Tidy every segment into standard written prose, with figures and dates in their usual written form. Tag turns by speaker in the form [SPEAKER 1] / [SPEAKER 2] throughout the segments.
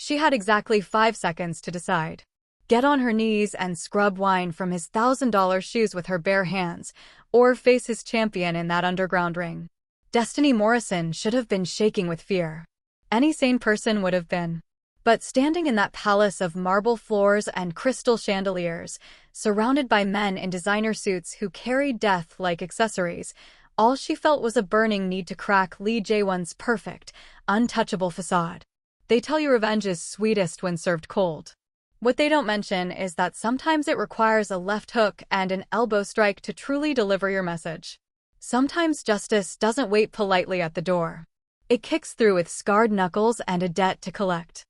[SPEAKER 1] She had exactly 5 seconds to decide. Get on her knees and scrub wine from his $1,000 shoes with her bare hands, or face his champion in that underground ring. Destiny Morrison should have been shaking with fear. Any sane person would have been. But standing in that palace of marble floors and crystal chandeliers, surrounded by men in designer suits who carried death like accessories, all she felt was a burning need to crack Lee Jae-won's perfect, untouchable facade. They tell you revenge is sweetest when served cold. What they don't mention is that sometimes it requires a left hook and an elbow strike to truly deliver your message. Sometimes justice doesn't wait politely at the door. It kicks through with scarred knuckles and a debt to collect.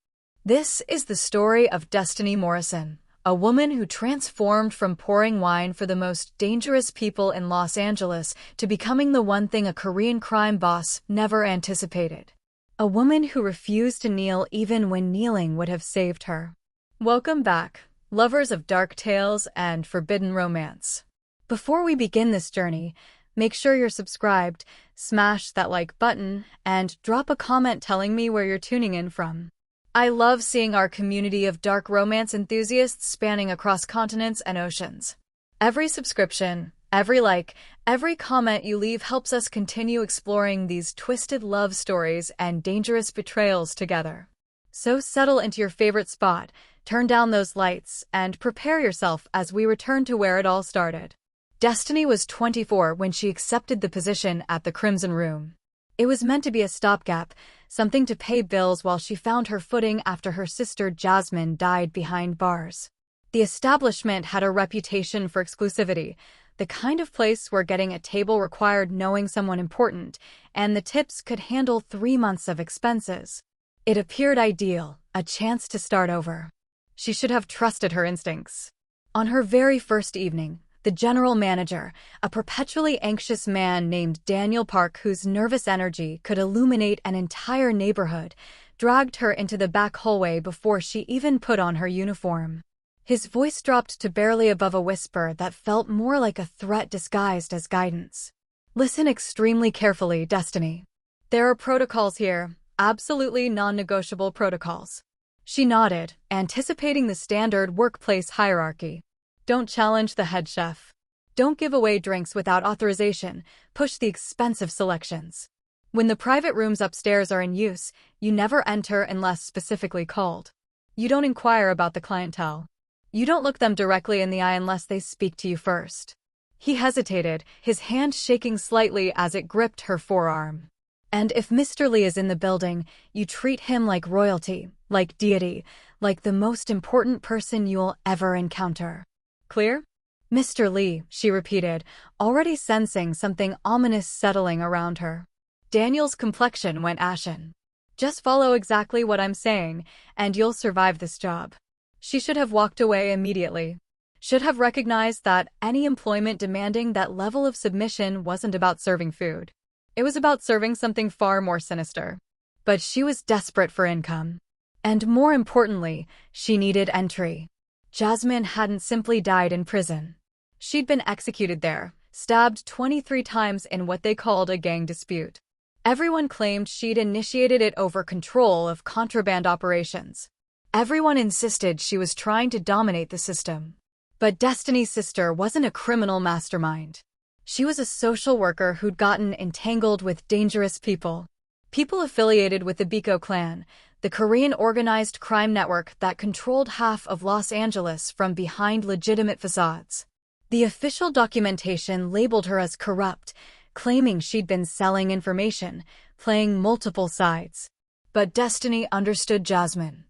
[SPEAKER 1] This is the story of Destiny Morrison, a woman who transformed from pouring wine for the most dangerous people in Los Angeles to becoming the one thing a Korean crime boss never anticipated. A woman who refused to kneel even when kneeling would have saved her. Welcome back, lovers of dark tales and forbidden romance. Before we begin this journey, make sure you're subscribed, smash that like button, and drop a comment telling me where you're tuning in from. I love seeing our community of dark romance enthusiasts spanning across continents and oceans. Every subscription, every like, every comment you leave helps us continue exploring these twisted love stories and dangerous betrayals together. So settle into your favorite spot, turn down those lights, and prepare yourself as we return to where it all started. Destiny was 24 when she accepted the position at the Crimson Room. It was meant to be a stopgap, something to pay bills while she found her footing after her sister Jasmine died behind bars. The establishment had a reputation for exclusivity, the kind of place where getting a table required knowing someone important, and the tips could handle 3 months of expenses. It appeared ideal, a chance to start over. She should have trusted her instincts. On her very first evening, the general manager, a perpetually anxious man named Daniel Park whose nervous energy could illuminate an entire neighborhood, dragged her into the back hallway before she even put on her uniform. His voice dropped to barely above a whisper that felt more like a threat disguised as guidance. Listen extremely carefully, Destiny. There are protocols here, absolutely non-negotiable protocols. She nodded, anticipating the standard workplace hierarchy. Don't challenge the head chef. Don't give away drinks without authorization. Push the expensive selections. When the private rooms upstairs are in use, you never enter unless specifically called. You don't inquire about the clientele. You don't look them directly in the eye unless they speak to you first. He hesitated, his hand shaking slightly as it gripped her forearm. And if Mr. Lee is in the building, you treat him like royalty, like deity, like the most important person you'll ever encounter. Clear? Mr. Lee, she repeated, already sensing something ominous settling around her. Daniel's complexion went ashen. Just follow exactly what I'm saying, and you'll survive this job. She should have walked away immediately. Should have recognized that any employment demanding that level of submission wasn't about serving food. It was about serving something far more sinister. But she was desperate for income. And more importantly, she needed entry. Jasmine hadn't simply died in prison. She'd been executed there, stabbed 23 times in what they called a gang dispute. Everyone claimed she'd initiated it over control of contraband operations. Everyone insisted she was trying to dominate the system. But Destiny's sister wasn't a criminal mastermind. She was a social worker who'd gotten entangled with dangerous people. People affiliated with the Biko clan, the Korean organized crime network that controlled half of Los Angeles from behind legitimate facades. The official documentation labeled her as corrupt, claiming she'd been selling information, playing multiple sides. But Destiny understood Jasmine.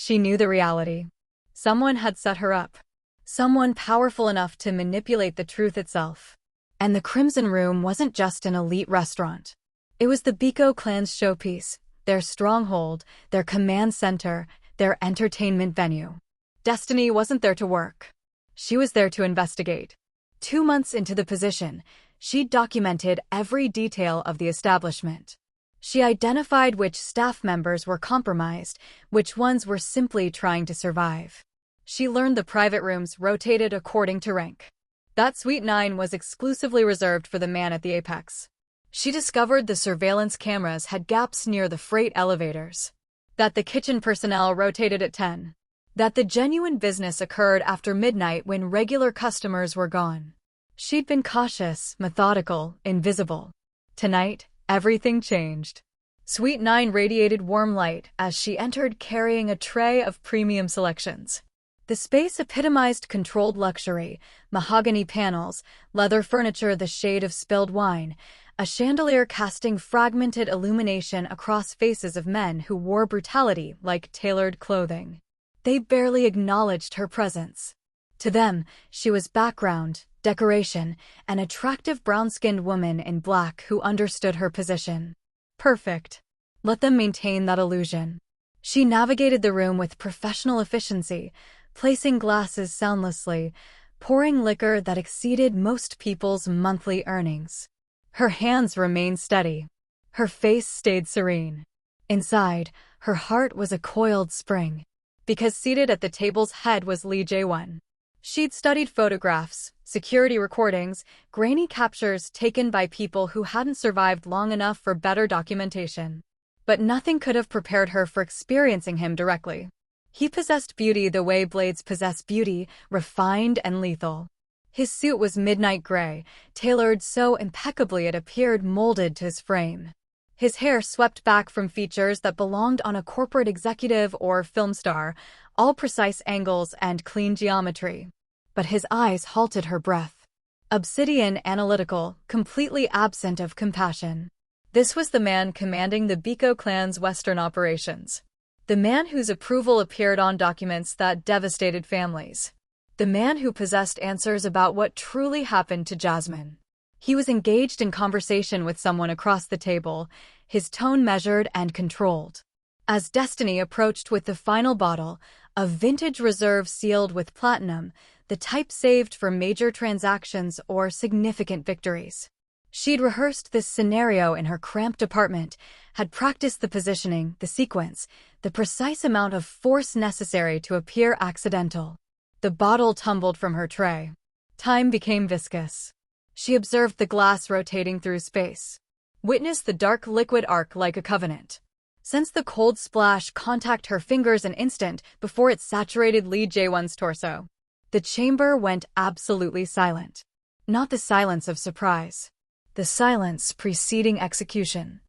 [SPEAKER 1] She knew the reality. Someone had set her up. Someone powerful enough to manipulate the truth itself. And the Crimson Room wasn't just an elite restaurant. It was the Biko clan's showpiece, their stronghold, their command center, their entertainment venue. Destiny wasn't there to work. She was there to investigate. 2 months into the position, she'd documented every detail of the establishment. She identified which staff members were compromised, which ones were simply trying to survive. She learned the private rooms rotated according to rank. That Suite 9 was exclusively reserved for the man at the apex. She discovered the surveillance cameras had gaps near the freight elevators. That the kitchen personnel rotated at 10. That the genuine business occurred after midnight when regular customers were gone. She'd been cautious, methodical, invisible. Tonight, everything changed. Suite 9 radiated warm light as she entered carrying a tray of premium selections. The space epitomized controlled luxury, mahogany panels, leather furniture the shade of spilled wine, a chandelier casting fragmented illumination across faces of men who wore brutality like tailored clothing. They barely acknowledged her presence. To them, she was background, decoration, an attractive brown-skinned woman in black who understood her position. Perfect. Let them maintain that illusion. She navigated the room with professional efficiency, placing glasses soundlessly, pouring liquor that exceeded most people's monthly earnings. Her hands remained steady. Her face stayed serene. Inside, her heart was a coiled spring. Because seated at the table's head was Lee Jae-won. She'd studied photographs, security recordings, grainy captures taken by people who hadn't survived long enough for better documentation. But nothing could have prepared her for experiencing him directly. He possessed beauty the way blades possess beauty, refined and lethal. His suit was midnight gray, tailored so impeccably it appeared molded to his frame. His hair swept back from features that belonged on a corporate executive or film star, all precise angles and clean geometry. But his eyes halted her breath. Obsidian, analytical, completely absent of compassion. This was the man commanding the Biko clan's Western operations. The man whose approval appeared on documents that devastated families. The man who possessed answers about what truly happened to Jasmine. He was engaged in conversation with someone across the table, his tone measured and controlled. As Destiny approached with the final bottle, a vintage reserve sealed with platinum, the type saved for major transactions or significant victories. She'd rehearsed this scenario in her cramped apartment, had practiced the positioning, the sequence, the precise amount of force necessary to appear accidental. The bottle tumbled from her tray. Time became viscous. She observed the glass rotating through space. Witnessed the dark liquid arc like a covenant. Sensed the cold splash contact her fingers an instant before it saturated Lee Jae-won's torso. The chamber went absolutely silent. Not the silence of surprise. The silence preceding execution.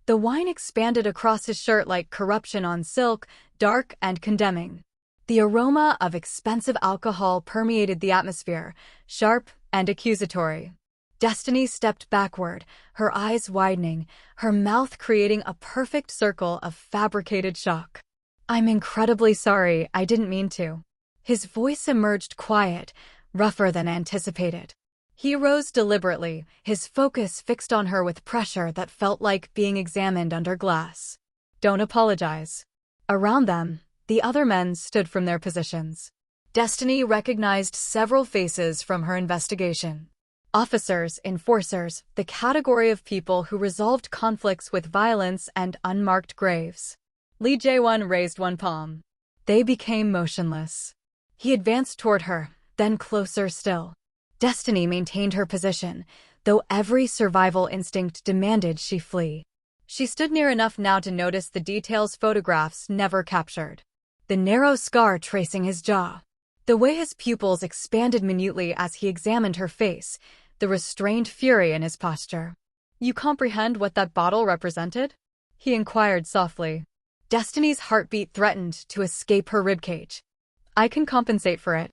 [SPEAKER 1] The wine expanded across his shirt like corruption on silk, dark and condemning. The aroma of expensive alcohol permeated the atmosphere, sharp and accusatory. Destiny stepped backward, her eyes widening, her mouth creating a perfect circle of fabricated shock. "I'm incredibly sorry, I didn't mean to." His voice emerged quiet, rougher than anticipated. He rose deliberately, his focus fixed on her with pressure that felt like being examined under glass. "Don't apologize." Around them, the other men stood from their positions. Destiny recognized several faces from her investigation. Officers, enforcers, the category of people who resolved conflicts with violence and unmarked graves. Lee Jae-won raised one palm. They became motionless. He advanced toward her, then closer still. Destiny maintained her position, though every survival instinct demanded she flee. She stood near enough now to notice the details photographs never captured. The narrow scar tracing his jaw. The way his pupils expanded minutely as he examined her face, the restrained fury in his posture. "You comprehend what that bottle represented?" he inquired softly. Destiny's heartbeat threatened to escape her ribcage. "I can compensate for it.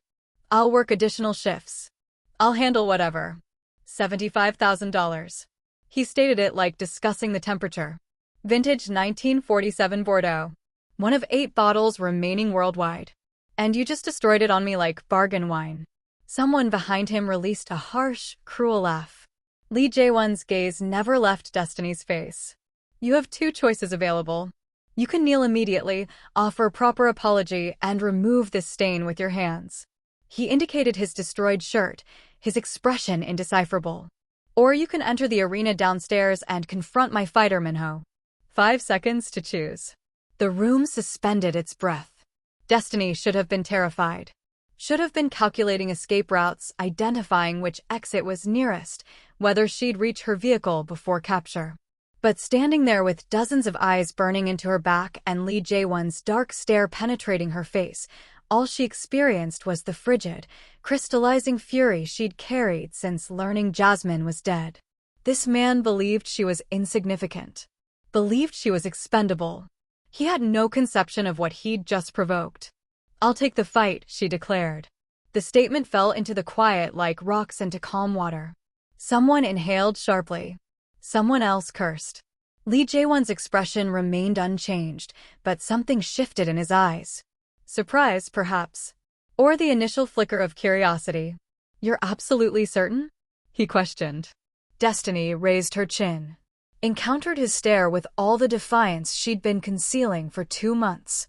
[SPEAKER 1] I'll work additional shifts. I'll handle whatever. $75,000. He stated it like discussing the temperature. Vintage 1947 Bordeaux. One of 8 bottles remaining worldwide. And you just destroyed it on me like bargain wine. Someone behind him released a harsh, cruel laugh. Lee Jae-won's gaze never left Destiny's face. "You have 2 choices available. You can kneel immediately, offer proper apology, and remove this stain with your hands." He indicated his destroyed shirt, his expression indecipherable. "Or you can enter the arena downstairs and confront my fighter, Minho." 5 seconds to choose. The room suspended its breath. Destiny should have been terrified. Should have been calculating escape routes, identifying which exit was nearest, whether she'd reach her vehicle before capture. But standing there with dozens of eyes burning into her back and Lee Jae-won's dark stare penetrating her face, all she experienced was the frigid, crystallizing fury she'd carried since learning Jasmine was dead. This man believed she was insignificant. Believed she was expendable. He had no conception of what he'd just provoked. "I'll take the fight," she declared. The statement fell into the quiet like rocks into calm water. Someone inhaled sharply. Someone else cursed. Lee Jae-won's expression remained unchanged, but something shifted in his eyes. Surprise, perhaps. Or the initial flicker of curiosity. "You're absolutely certain?" he questioned. Destiny raised her chin. Encountered his stare with all the defiance she'd been concealing for 2 months.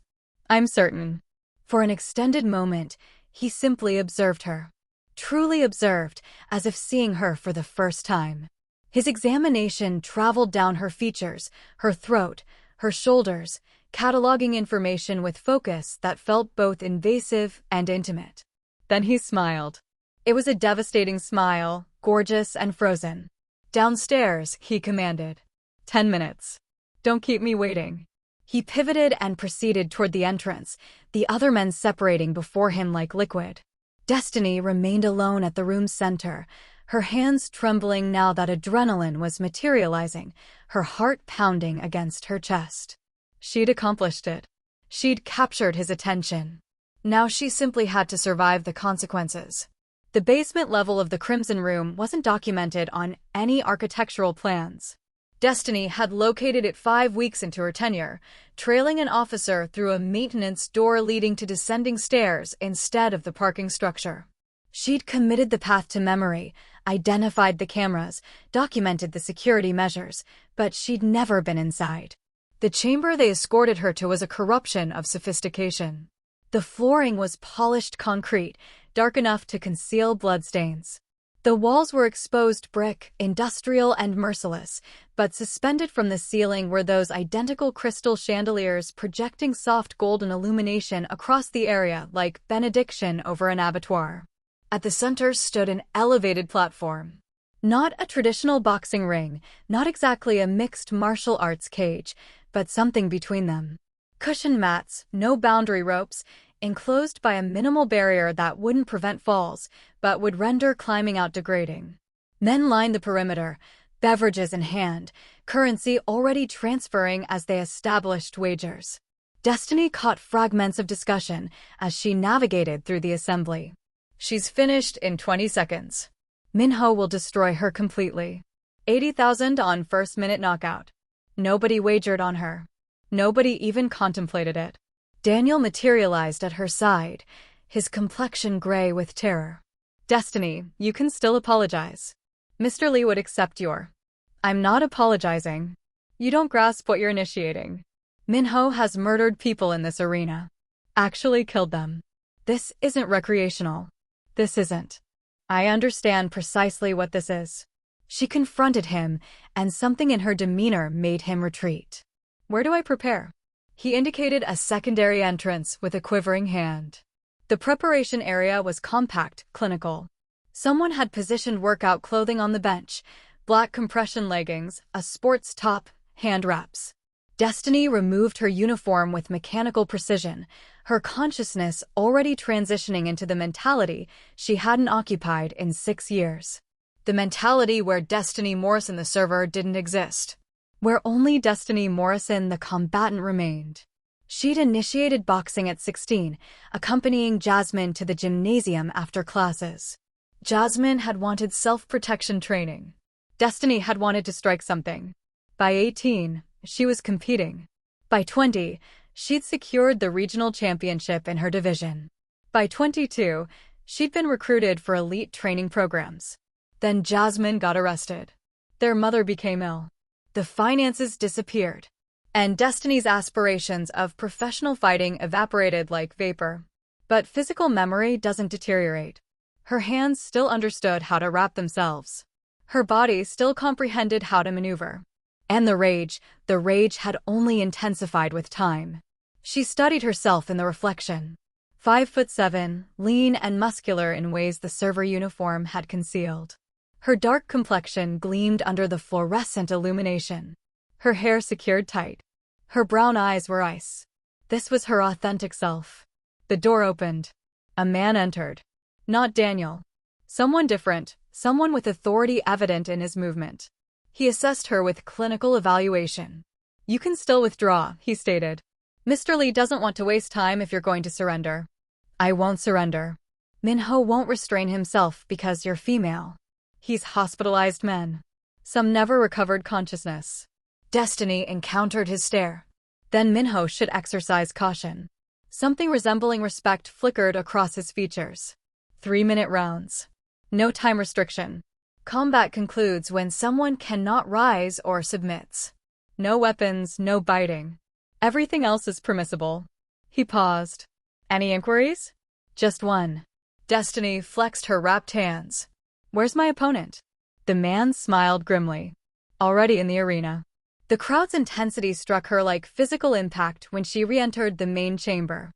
[SPEAKER 1] "I'm certain." For an extended moment, he simply observed her. Truly observed, as if seeing her for the first time. His examination traveled down her features, her throat, her shoulders, cataloging information with focus that felt both invasive and intimate. Then he smiled. It was a devastating smile, gorgeous and frozen. "Downstairs," he commanded. 10 minutes. Don't keep me waiting." He pivoted and proceeded toward the entrance, the other men separating before him like liquid. Destiny remained alone at the room's center, her hands trembling now that adrenaline was materializing, her heart pounding against her chest. She'd accomplished it. She'd captured his attention. Now she simply had to survive the consequences. The basement level of the Crimson Room wasn't documented on any architectural plans. Destiny had located it 5 weeks into her tenure, trailing an officer through a maintenance door leading to descending stairs instead of the parking structure. She'd committed the path to memory, identified the cameras, documented the security measures, but she'd never been inside. The chamber they escorted her to was a corruption of sophistication. The flooring was polished concrete, dark enough to conceal bloodstains. The walls were exposed brick, industrial and merciless, but suspended from the ceiling were those identical crystal chandeliers projecting soft golden illumination across the area like benediction over an abattoir. At the center stood an elevated platform. Not a traditional boxing ring, not exactly a mixed martial arts cage, but something between them. Cushioned mats, no boundary ropes, enclosed by a minimal barrier that wouldn't prevent falls, but would render climbing out degrading. Men lined the perimeter, beverages in hand, currency already transferring as they established wagers. Destiny caught fragments of discussion as she navigated through the assembly. "She's finished in 20 seconds. Minho will destroy her completely. 80,000 on first-minute knockout. Nobody wagered on her. Nobody even contemplated it." Daniel materialized at her side, his complexion gray with terror. "Destiny, you can still apologize. Mr. Lee would accept your—" "I'm not apologizing. You don't grasp what you're initiating. Minho has murdered people in this arena. Actually killed them. This isn't recreational. This isn't. I understand precisely what this is." She confronted him, and something in her demeanor made him retreat. "Where do I prepare?" He indicated a secondary entrance with a quivering hand. The preparation area was compact, clinical. Someone had positioned workout clothing on the bench, black compression leggings, a sports top, hand wraps. Destiny removed her uniform with mechanical precision, her consciousness already transitioning into the mentality she hadn't occupied in 6 years. The mentality where Destiny Morrison the server didn't exist. Where only Destiny Morrison the combatant remained. She'd initiated boxing at 16, accompanying Jasmine to the gymnasium after classes. Jasmine had wanted self-protection training. Destiny had wanted to strike something. By 18, she was competing. By 20, she'd secured the regional championship in her division. By 22, she'd been recruited for elite training programs. Then Jasmine got arrested. Their mother became ill. The finances disappeared, and Destiny's aspirations of professional fighting evaporated like vapor. But physical memory doesn't deteriorate. Her hands still understood how to wrap themselves. Her body still comprehended how to maneuver. And the rage had only intensified with time. She studied herself in the reflection. 5'7", lean and muscular in ways the server uniform had concealed. Her dark complexion gleamed under the fluorescent illumination. her hair secured tight. Her brown eyes were ice. This was her authentic self. The door opened. A man entered. Not Daniel. Someone different, someone with authority evident in his movement. He assessed her with clinical evaluation. "You can still withdraw," he stated. "Mr. Lee doesn't want to waste time if you're going to surrender." "I won't surrender." Min-ho won't restrain himself because you're female. He's hospitalized men. Some never recovered consciousness. Destiny encountered his stare. Then Min-ho should exercise caution. Something resembling respect flickered across his features. 3-minute rounds. No time restriction. Combat concludes when someone cannot rise or submits. No weapons, no biting. Everything else is permissible. He paused. "Any inquiries?" "Just one." Destiny flexed her wrapped hands. "Where's my opponent?" The man smiled grimly. "Already in the arena." The crowd's intensity struck her like physical impact when she re-entered the main chamber.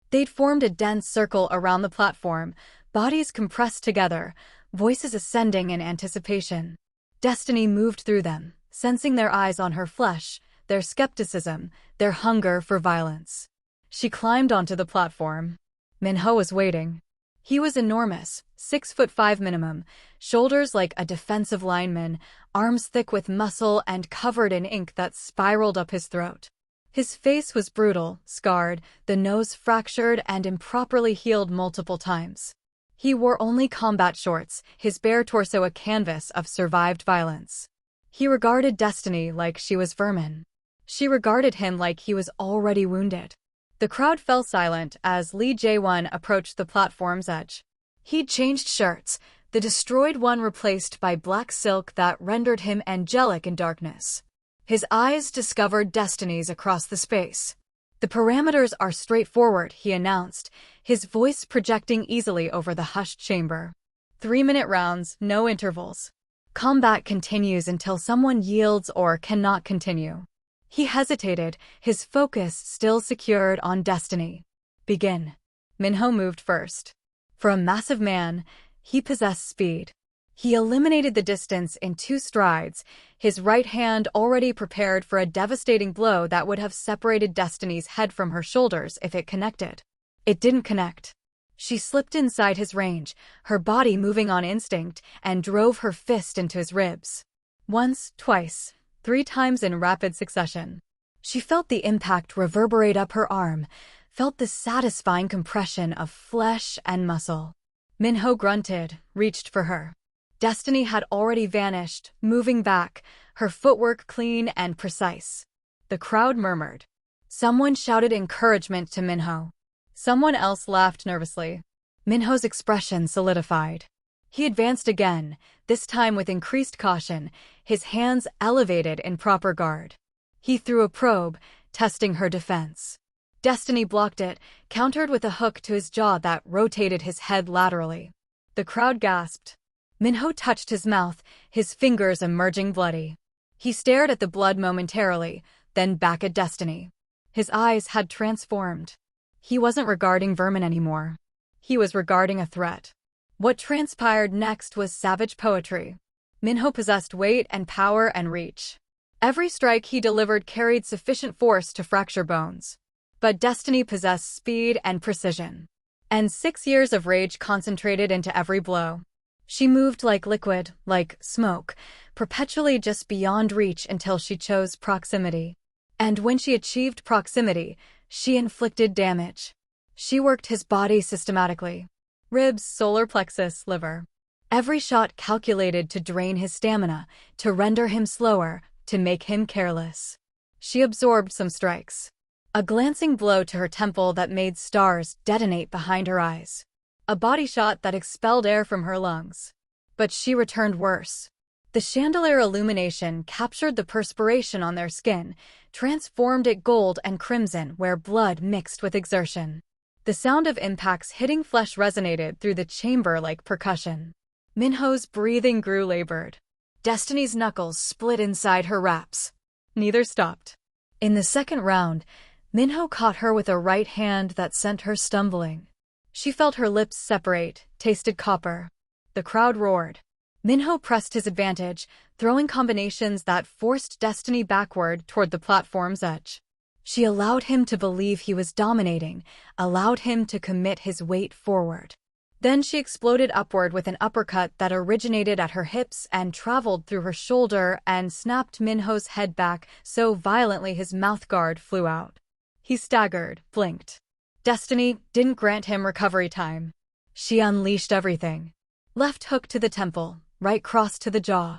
[SPEAKER 1] They'd formed a dense circle around the platform, bodies compressed together, voices ascending in anticipation. Destiny moved through them, sensing their eyes on her flesh, their skepticism, their hunger for violence. She climbed onto the platform. Min-ho was waiting. He was enormous, 6'5" minimum, shoulders like a defensive lineman, arms thick with muscle and covered in ink that spiraled up his throat. His face was brutal, scarred, the nose fractured and improperly healed multiple times. He wore only combat shorts, his bare torso a canvas of survived violence. He regarded Destiny like she was vermin. She regarded him like he was already wounded. The crowd fell silent as Lee Jae-won approached the platform's edge. He'd changed shirts, the destroyed one replaced by black silk that rendered him angelic in darkness. His eyes discovered Destiny's across the space. "The parameters are straightforward," he announced, his voice projecting easily over the hushed chamber. 3-minute rounds, no intervals. Combat continues until someone yields or cannot continue. He hesitated, his focus still secured on Destiny. "Begin." Min-ho moved first. For a massive man, he possessed speed. He eliminated the distance in 2 strides, his right hand already prepared for a devastating blow that would have separated Destiny's head from her shoulders if it connected. It didn't connect. She slipped inside his range, her body moving on instinct, and drove her fist into his ribs. Once, twice, 3 times in rapid succession. She felt the impact reverberate up her arm, felt the satisfying compression of flesh and muscle. Min-ho grunted, reached for her. Destiny had already vanished, moving back, her footwork clean and precise. The crowd murmured. Someone shouted encouragement to Min-ho. Someone else laughed nervously. Min-ho's expression solidified. He advanced again, this time with increased caution, his hands elevated in proper guard. He threw a probe, testing her defense. Destiny blocked it, countered with a hook to his jaw that rotated his head laterally. The crowd gasped. Min-ho touched his mouth, his fingers emerging bloody. He stared at the blood momentarily, then back at Destiny. His eyes had transformed. He wasn't regarding vermin anymore. He was regarding a threat. What transpired next was savage poetry. Min-ho possessed weight and power and reach. Every strike he delivered carried sufficient force to fracture bones. But Destiny possessed speed and precision. And 6 years of rage concentrated into every blow. She moved like liquid, like smoke, perpetually just beyond reach until she chose proximity. And when she achieved proximity, she inflicted damage. She worked his body systematically. Ribs, solar plexus, liver. Every shot calculated to drain his stamina, to render him slower, to make him careless. She absorbed some strikes. A glancing blow to her temple that made stars detonate behind her eyes. A body shot that expelled air from her lungs. But she returned worse. The chandelier illumination captured the perspiration on their skin, transformed it gold and crimson where blood mixed with exertion. The sound of impacts hitting flesh resonated through the chamber like percussion. Min-ho's breathing grew labored. Destiny's knuckles split inside her wraps. Neither stopped. In the second round, Min-ho caught her with a right hand that sent her stumbling. She felt her lips separate, tasted copper. The crowd roared. Minho pressed his advantage, throwing combinations that forced Destiny backward toward the platform's edge. She allowed him to believe he was dominating, allowed him to commit his weight forward. Then she exploded upward with an uppercut that originated at her hips and traveled through her shoulder and snapped Minho's head back so violently his mouthguard flew out. He staggered, blinked. Destiny didn't grant him recovery time. She unleashed everything. Left hook to the temple, right cross to the jaw,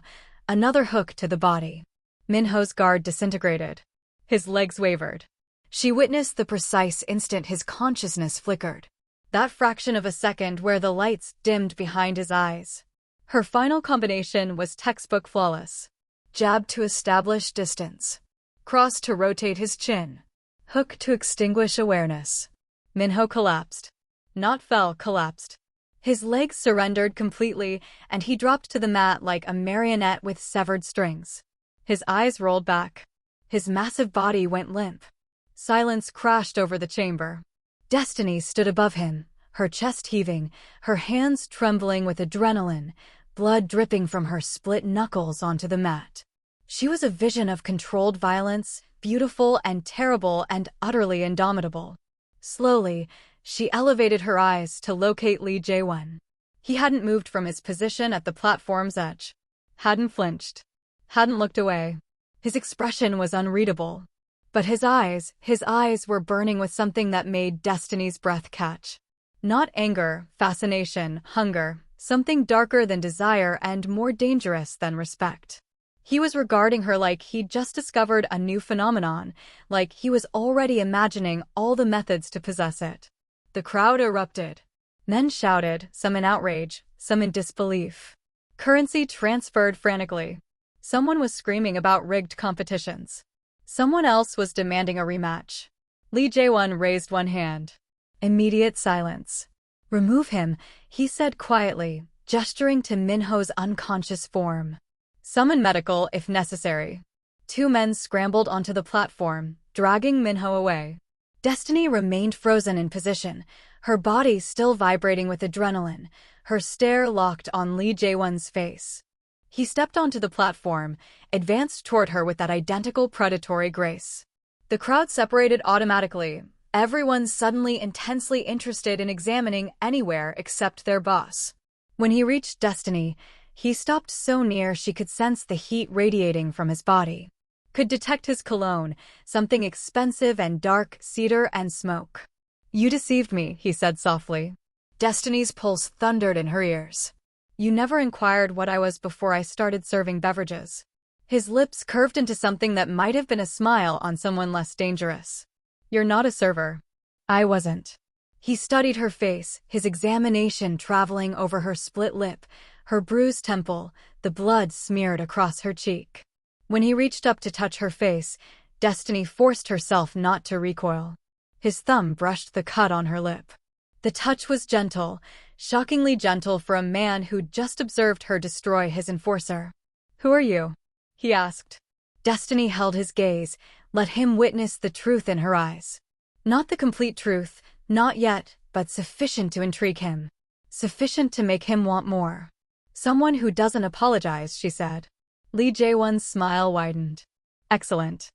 [SPEAKER 1] another hook to the body. Minho's guard disintegrated. His legs wavered. She witnessed the precise instant his consciousness flickered. That fraction of a second where the lights dimmed behind his eyes. Her final combination was textbook flawless. Jab to establish distance. Cross to rotate his chin. Hook to extinguish awareness. Minho collapsed. Not fell, collapsed. His legs surrendered completely, and he dropped to the mat like a marionette with severed strings. His eyes rolled back. His massive body went limp. Silence crashed over the chamber. Destiny stood above him, her chest heaving, her hands trembling with adrenaline, blood dripping from her split knuckles onto the mat. She was a vision of controlled violence, beautiful and terrible and utterly indomitable. Slowly, she elevated her eyes to locate Lee Jae-won. He hadn't moved from his position at the platform's edge. Hadn't flinched. Hadn't looked away. His expression was unreadable. But his eyes were burning with something that made Destiny's breath catch. Not anger, fascination, hunger, something darker than desire and more dangerous than respect. He was regarding her like he'd just discovered a new phenomenon, like he was already imagining all the methods to possess it. The crowd erupted. Men shouted, some in outrage, some in disbelief. Currency transferred frantically. Someone was screaming about rigged competitions. Someone else was demanding a rematch. Lee Jae-won raised one hand. Immediate silence. "Remove him," he said quietly, gesturing to Minho's unconscious form. "Summon medical if necessary." Two men scrambled onto the platform, dragging Minho away. Destiny remained frozen in position, her body still vibrating with adrenaline, her stare locked on Lee Jae-won's face. He stepped onto the platform, advanced toward her with that identical predatory grace. The crowd separated automatically, everyone suddenly intensely interested in examining anywhere except their boss. When he reached Destiny, he stopped so near she could sense the heat radiating from his body. Could detect his cologne, something expensive and dark, cedar and smoke. "You deceived me," he said softly. Destiny's pulse thundered in her ears. "You never inquired what I was before I started serving beverages." His lips curved into something that might have been a smile on someone less dangerous. "You're not a server." "I wasn't." He studied her face, his examination traveling over her split lip, her bruised temple, the blood smeared across her cheek. When he reached up to touch her face, Destiny forced herself not to recoil. His thumb brushed the cut on her lip. The touch was gentle, shockingly gentle for a man who'd just observed her destroy his enforcer. "Who are you?" he asked. Destiny held his gaze, let him witness the truth in her eyes. Not the complete truth, not yet, but sufficient to intrigue him. Sufficient to make him want more. "Someone who doesn't apologize," she said. Lee Jae-won's smile widened. "Excellent.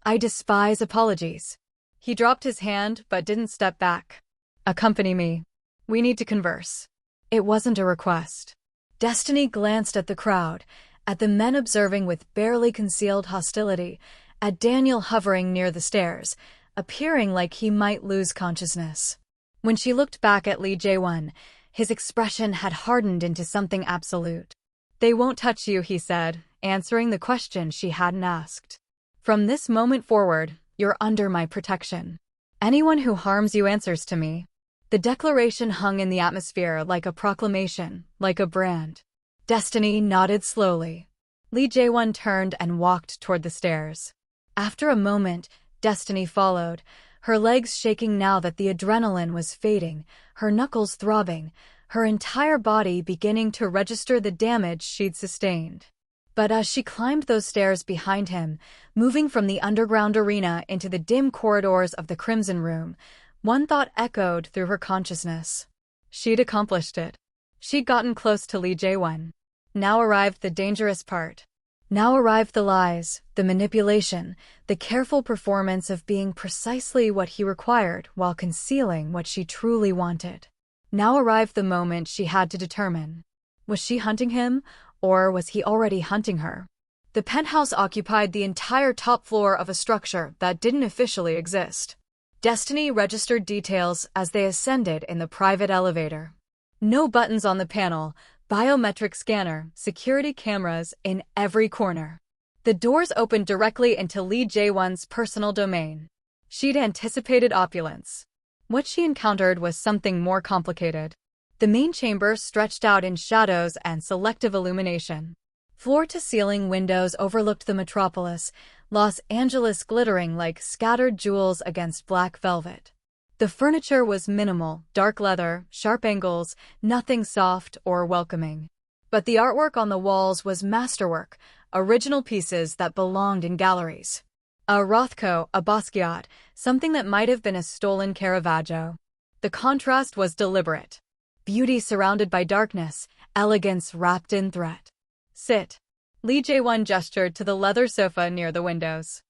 [SPEAKER 1] I despise apologies." He dropped his hand but didn't step back. "Accompany me. We need to converse." It wasn't a request. Destiny glanced at the crowd, at the men observing with barely concealed hostility, at Daniel hovering near the stairs, appearing like he might lose consciousness. When she looked back at Lee Jae-won, his expression had hardened into something absolute. "They won't touch you," he said, answering the question she hadn't asked. "From this moment forward, you're under my protection. Anyone who harms you answers to me." The declaration hung in the atmosphere like a proclamation, like a brand. Destiny nodded slowly. Lee Jae-won turned and walked toward the stairs. After a moment, Destiny followed, her legs shaking now that the adrenaline was fading, her knuckles throbbing, her entire body beginning to register the damage she'd sustained. But as she climbed those stairs behind him, moving from the underground arena into the dim corridors of the Crimson Room, one thought echoed through her consciousness. She'd accomplished it. She'd gotten close to Lee Jae-won. Now arrived the dangerous part. Now arrived the lies, the manipulation, the careful performance of being precisely what he required while concealing what she truly wanted. Now arrived the moment she had to determine. Was she hunting him, or was he already hunting her? The penthouse occupied the entire top floor of a structure that didn't officially exist. Destiny registered details as they ascended in the private elevator. No buttons on the panel, biometric scanner, security cameras in every corner. The doors opened directly into Lee Jae-won's personal domain. She'd anticipated opulence. What she encountered was something more complicated. The main chamber stretched out in shadows and selective illumination. Floor-to-ceiling windows overlooked the metropolis, Los Angeles glittering like scattered jewels against black velvet. The furniture was minimal, dark leather, sharp angles, nothing soft or welcoming. But the artwork on the walls was masterwork, original pieces that belonged in galleries. A Rothko, a Basquiat, something that might have been a stolen Caravaggio. The contrast was deliberate. Beauty surrounded by darkness, elegance wrapped in threat. Sit. Lee Jae-won gestured to the leather sofa near the windows.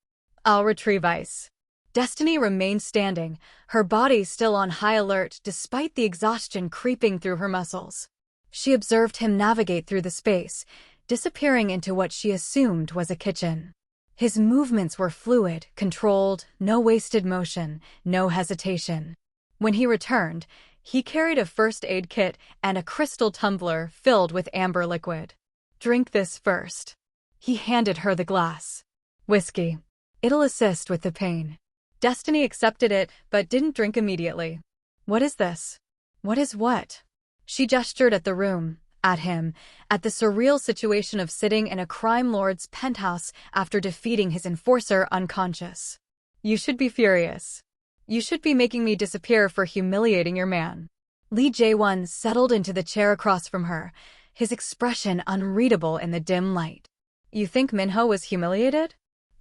[SPEAKER 1] I'll retrieve ice. Destiny remained standing, her body still on high alert despite the exhaustion creeping through her muscles. She observed him navigate through the space, disappearing into what she assumed was a kitchen. His movements were fluid, controlled, no wasted motion, no hesitation. When he returned, he carried a first aid kit and a crystal tumbler filled with amber liquid. Drink this first. He handed her the glass. Whiskey. It'll assist with the pain. Destiny accepted it, but didn't drink immediately. What is this? What is what? She gestured at the room, at him, at the surreal situation of sitting in a crime lord's penthouse after defeating his enforcer unconscious. You should be furious. You should be making me disappear for humiliating your man. Lee Jae-won settled into the chair across from her, his expression unreadable in the dim light. You think Minho was humiliated?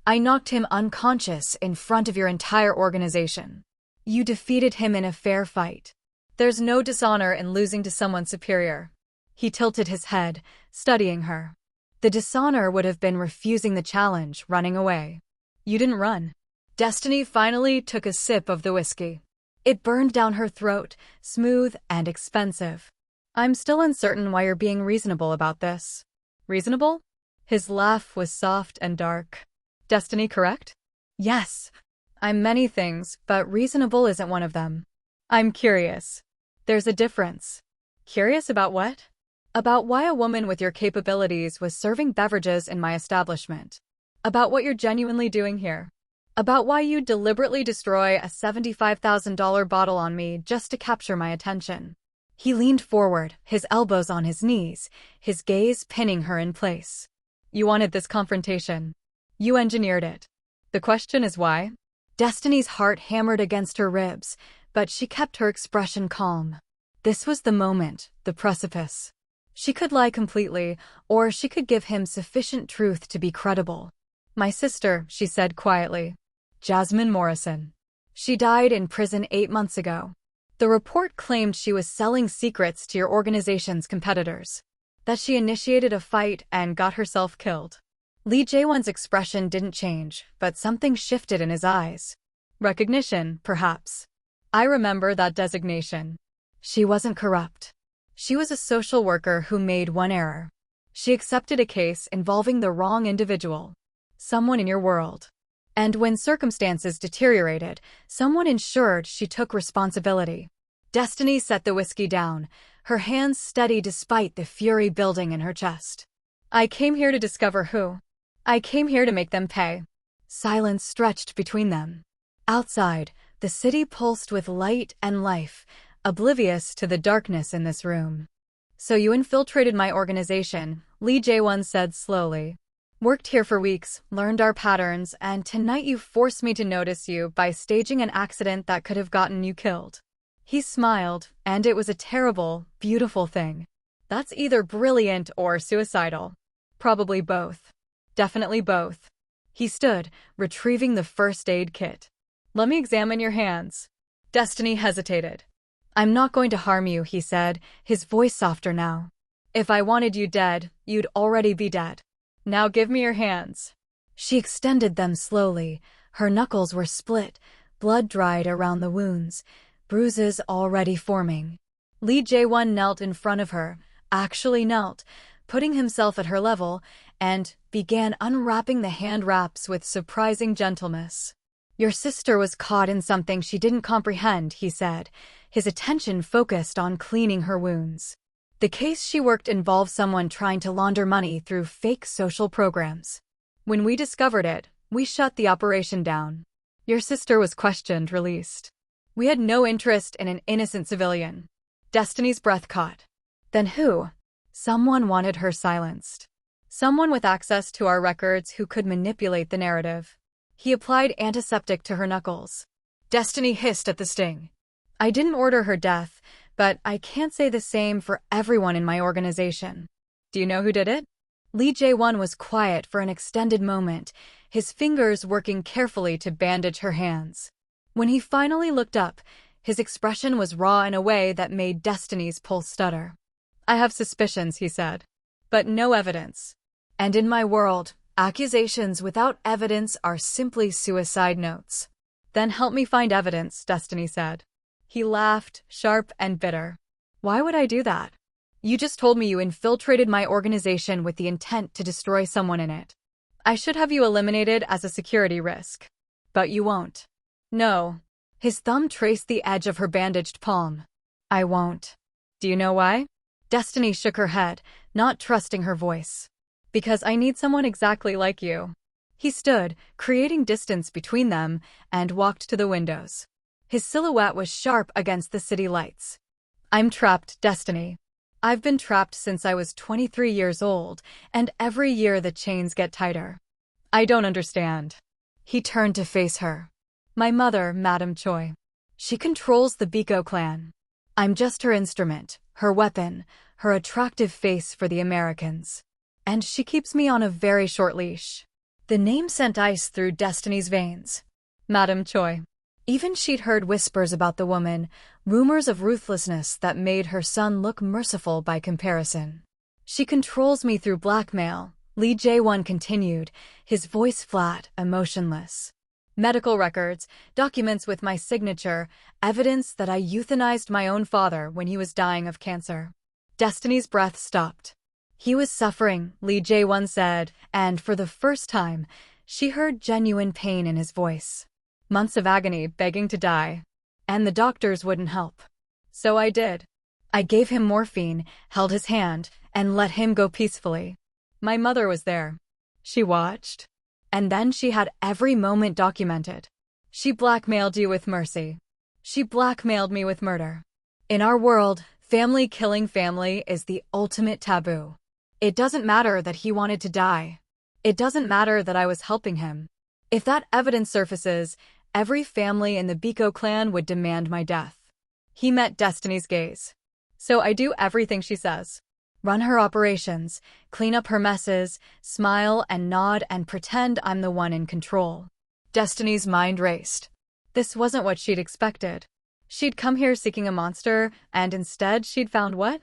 [SPEAKER 1] I knocked him unconscious in front of your entire organization. You defeated him in a fair fight. There's no dishonor in losing to someone superior. He tilted his head, studying her. The dishonor would have been refusing the challenge, running away. You didn't run. Destiny finally took a sip of the whiskey. It burned down her throat, smooth and expensive. I'm still uncertain why you're being reasonable about this. Reasonable? His laugh was soft and dark. Destiny, correct? Yes. I'm many things, but reasonable isn't one of them. I'm curious. There's a difference. Curious about what? About why a woman with your capabilities was serving beverages in my establishment. About what you're genuinely doing here. About why you deliberately destroy a $75,000 bottle on me just to capture my attention. He leaned forward, his elbows on his knees, his gaze pinning her in place. You wanted this confrontation. You engineered it. The question is why? Destiny's heart hammered against her ribs, but she kept her expression calm. This was the moment, the precipice. She could lie completely, or she could give him sufficient truth to be credible. My sister, she said quietly. Jasmine Morrison. She died in prison 8 months ago. The report claimed she was selling secrets to your organization's competitors. That she initiated a fight and got herself killed. Lee Jae-won's expression didn't change, but something shifted in his eyes. Recognition, perhaps. I remember that designation. She wasn't corrupt. She was a social worker who made one error. She accepted a case involving the wrong individual. Someone in your world. And when circumstances deteriorated, someone ensured she took responsibility. Destiny set the whiskey down, her hands steady despite the fury building in her chest. I came here to discover who. I came here to make them pay. Silence stretched between them. Outside, the city pulsed with light and life, oblivious to the darkness in this room. So you infiltrated my organization, Lee Jae-won said slowly. Worked here for weeks, learned our patterns, and tonight you forced me to notice you by staging an accident that could have gotten you killed. He smiled, and it was a terrible, beautiful thing. That's either brilliant or suicidal. Probably both. Definitely both. He stood, retrieving the first aid kit. Let me examine your hands. Destiny hesitated. I'm not going to harm you, he said, his voice softer now. If I wanted you dead, you'd already be dead. Now give me your hands. She extended them slowly. Her knuckles were split, blood dried around the wounds, bruises already forming. Lee Jae-won knelt in front of her, actually knelt, putting himself at her level, and began unwrapping the hand wraps with surprising gentleness. Your sister was caught in something she didn't comprehend, he said, his attention focused on cleaning her wounds. The case she worked involved someone trying to launder money through fake social programs. When we discovered it, we shut the operation down. Your sister was questioned, released. We had no interest in an innocent civilian. Destiny's breath caught. Then who? Someone wanted her silenced. Someone with access to our records who could manipulate the narrative. He applied antiseptic to her knuckles. Destiny hissed at the sting. I didn't order her death, but I can't say the same for everyone in my organization. Do you know who did it? Lee Jae-won was quiet for an extended moment, his fingers working carefully to bandage her hands. When he finally looked up, his expression was raw in a way that made Destiny's pulse stutter. I have suspicions, he said, but no evidence. And in my world, accusations without evidence are simply suicide notes. Then help me find evidence, Destiny said. He laughed, sharp and bitter. Why would I do that? You just told me you infiltrated my organization with the intent to destroy someone in it. I should have you eliminated as a security risk. But you won't. No. His thumb traced the edge of her bandaged palm. I won't. Do you know why? Destiny shook her head, not trusting her voice. Because I need someone exactly like you. He stood, creating distance between them, and walked to the windows. His silhouette was sharp against the city lights. I'm trapped, Destiny. I've been trapped since I was 23 years old, and every year the chains get tighter. I don't understand. He turned to face her. My mother, Madame Choi. She controls the Biko clan. I'm just her instrument, her weapon, her attractive face for the Americans. And she keeps me on a very short leash. The name sent ice through Destiny's veins. Madame Choi. Even she'd heard whispers about the woman, rumors of ruthlessness that made her son look merciful by comparison. She controls me through blackmail, Lee Jae-won continued, his voice flat, emotionless. Medical records, documents with my signature, evidence that I euthanized my own father when he was dying of cancer. Destiny's breath stopped. He was suffering, Lee Jae-won said, and for the first time, she heard genuine pain in his voice. Months of agony begging to die. And the doctors wouldn't help. So I did. I gave him morphine, held his hand, and let him go peacefully. My mother was there. She watched. And then she had every moment documented. She blackmailed you with mercy. She blackmailed me with murder. In our world, family killing family is the ultimate taboo. It doesn't matter that he wanted to die. It doesn't matter that I was helping him. If that evidence surfaces, every family in the Biko clan would demand my death. He met Destiny's gaze. So I do everything she says. Run her operations, clean up her messes, smile and nod and pretend I'm the one in control. Destiny's mind raced. This wasn't what she'd expected. She'd come here seeking a monster, and instead she'd found what?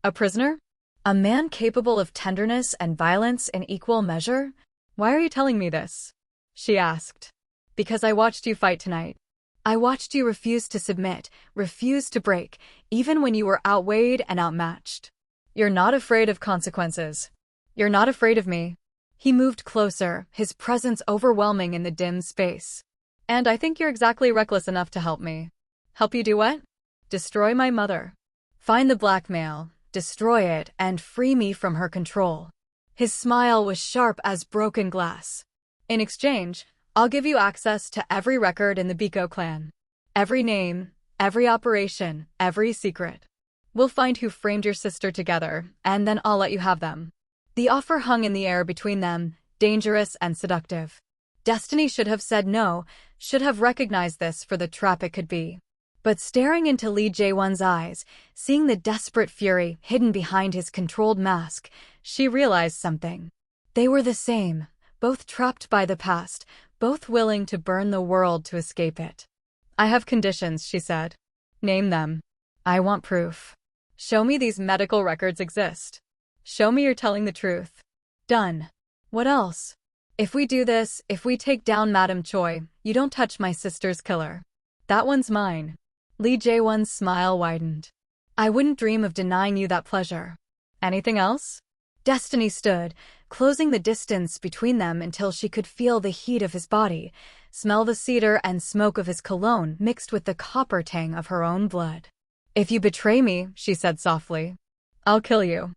[SPEAKER 1] A prisoner? A man capable of tenderness and violence in equal measure? Why are you telling me this? She asked. Because I watched you fight tonight. I watched you refuse to submit, refuse to break, even when you were outweighed and outmatched. You're not afraid of consequences. You're not afraid of me. He moved closer, his presence overwhelming in the dim space. And I think you're exactly reckless enough to help me. Help you do what? Destroy my mother. Find the blackmail, destroy it, and free me from her control. His smile was sharp as broken glass. In exchange, I'll give you access to every record in the Biko clan. Every name, every operation, every secret. We'll find who framed your sister together, and then I'll let you have them. The offer hung in the air between them, dangerous and seductive. Destiny should have said no, should have recognized this for the trap it could be. But staring into Lee Jae-won's eyes, seeing the desperate fury hidden behind his controlled mask, she realized something. They were the same, both trapped by the past, both willing to burn the world to escape it. I have conditions, she said. Name them. I want proof. Show me these medical records exist. Show me you're telling the truth. Done. What else? If we do this, if we take down Madam Choi, you don't touch my sister's killer. That one's mine. Lee Jae-won's smile widened. I wouldn't dream of denying you that pleasure. Anything else? Destiny stood, closing the distance between them until she could feel the heat of his body, smell the cedar and smoke of his cologne mixed with the copper tang of her own blood. If you betray me, she said softly, I'll kill you.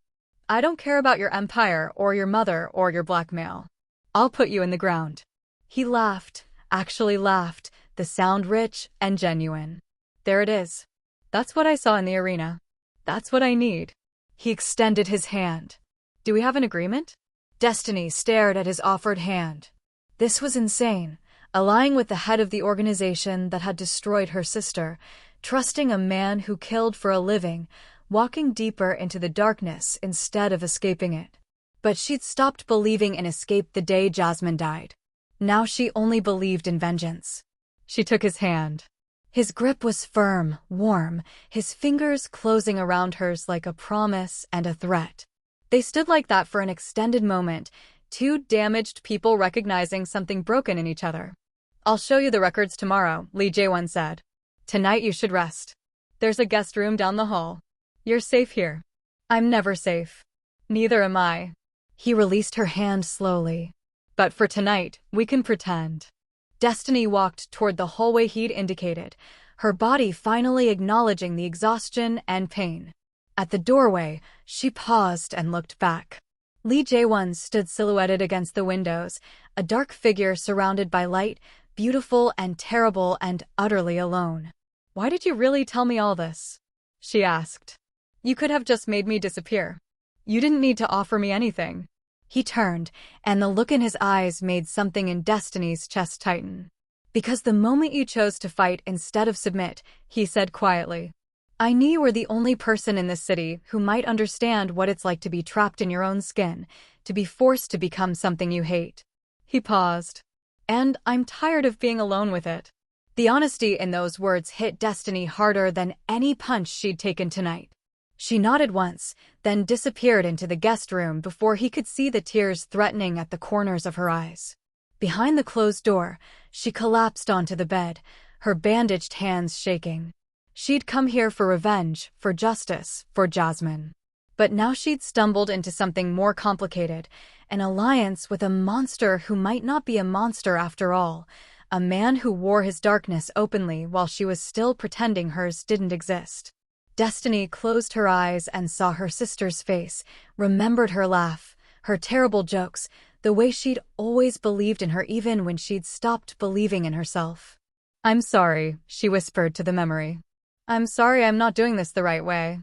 [SPEAKER 1] I don't care about your empire or your mother or your blackmail. I'll put you in the ground. He laughed, actually laughed, the sound rich and genuine. There it is. That's what I saw in the arena. That's what I need. He extended his hand. Do we have an agreement? Destiny stared at his offered hand. This was insane, allying with the head of the organization that had destroyed her sister, trusting a man who killed for a living, walking deeper into the darkness instead of escaping it. But she'd stopped believing in escape the day Jasmine died. Now she only believed in vengeance. She took his hand. His grip was firm, warm, his fingers closing around hers like a promise and a threat. They stood like that for an extended moment, two damaged people recognizing something broken in each other. I'll show you the records tomorrow, Lee Jae-won said. Tonight you should rest. There's a guest room down the hall. You're safe here. I'm never safe. Neither am I. He released her hand slowly. But for tonight, we can pretend. Destiny walked toward the hallway he'd indicated, her body finally acknowledging the exhaustion and pain. At the doorway, she paused and looked back. Lee Jae-won stood silhouetted against the windows, a dark figure surrounded by light, beautiful and terrible and utterly alone. Why did you really tell me all this? She asked. You could have just made me disappear. You didn't need to offer me anything. He turned, and the look in his eyes made something in Destiny's chest tighten. Because the moment you chose to fight instead of submit, he said quietly. I knew you were the only person in this city who might understand what it's like to be trapped in your own skin, to be forced to become something you hate. He paused. And I'm tired of being alone with it. The honesty in those words hit Destiny harder than any punch she'd taken tonight. She nodded once, then disappeared into the guest room before he could see the tears threatening at the corners of her eyes. Behind the closed door, she collapsed onto the bed, her bandaged hands shaking. She'd come here for revenge, for justice, for Jasmine. But now she'd stumbled into something more complicated, an alliance with a monster who might not be a monster after all, a man who wore his darkness openly while she was still pretending hers didn't exist. Destiny closed her eyes and saw her sister's face, remembered her laugh, her terrible jokes, the way she'd always believed in her even when she'd stopped believing in herself. I'm sorry, she whispered to the memory. I'm sorry I'm not doing this the right way.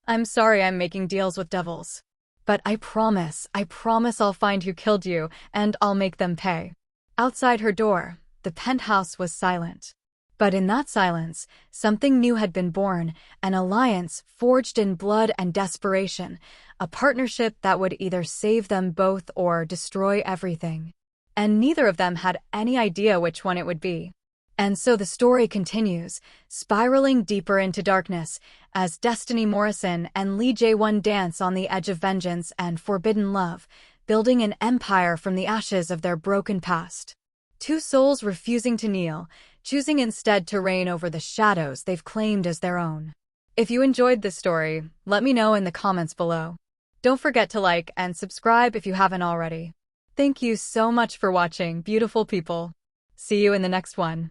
[SPEAKER 1] I'm sorry I'm making deals with devils. But I promise I'll find who killed you, and I'll make them pay. Outside her door, the penthouse was silent. But in that silence, something new had been born, an alliance forged in blood and desperation, a partnership that would either save them both or destroy everything. And neither of them had any idea which one it would be. And so the story continues, spiraling deeper into darkness, as Destiny Morrison and Lee Jae-won dance on the edge of vengeance and forbidden love, building an empire from the ashes of their broken past. Two souls refusing to kneel, choosing instead to reign over the shadows they've claimed as their own. If you enjoyed this story, let me know in the comments below. Don't forget to like and subscribe if you haven't already. Thank you so much for watching, beautiful people. See you in the next one.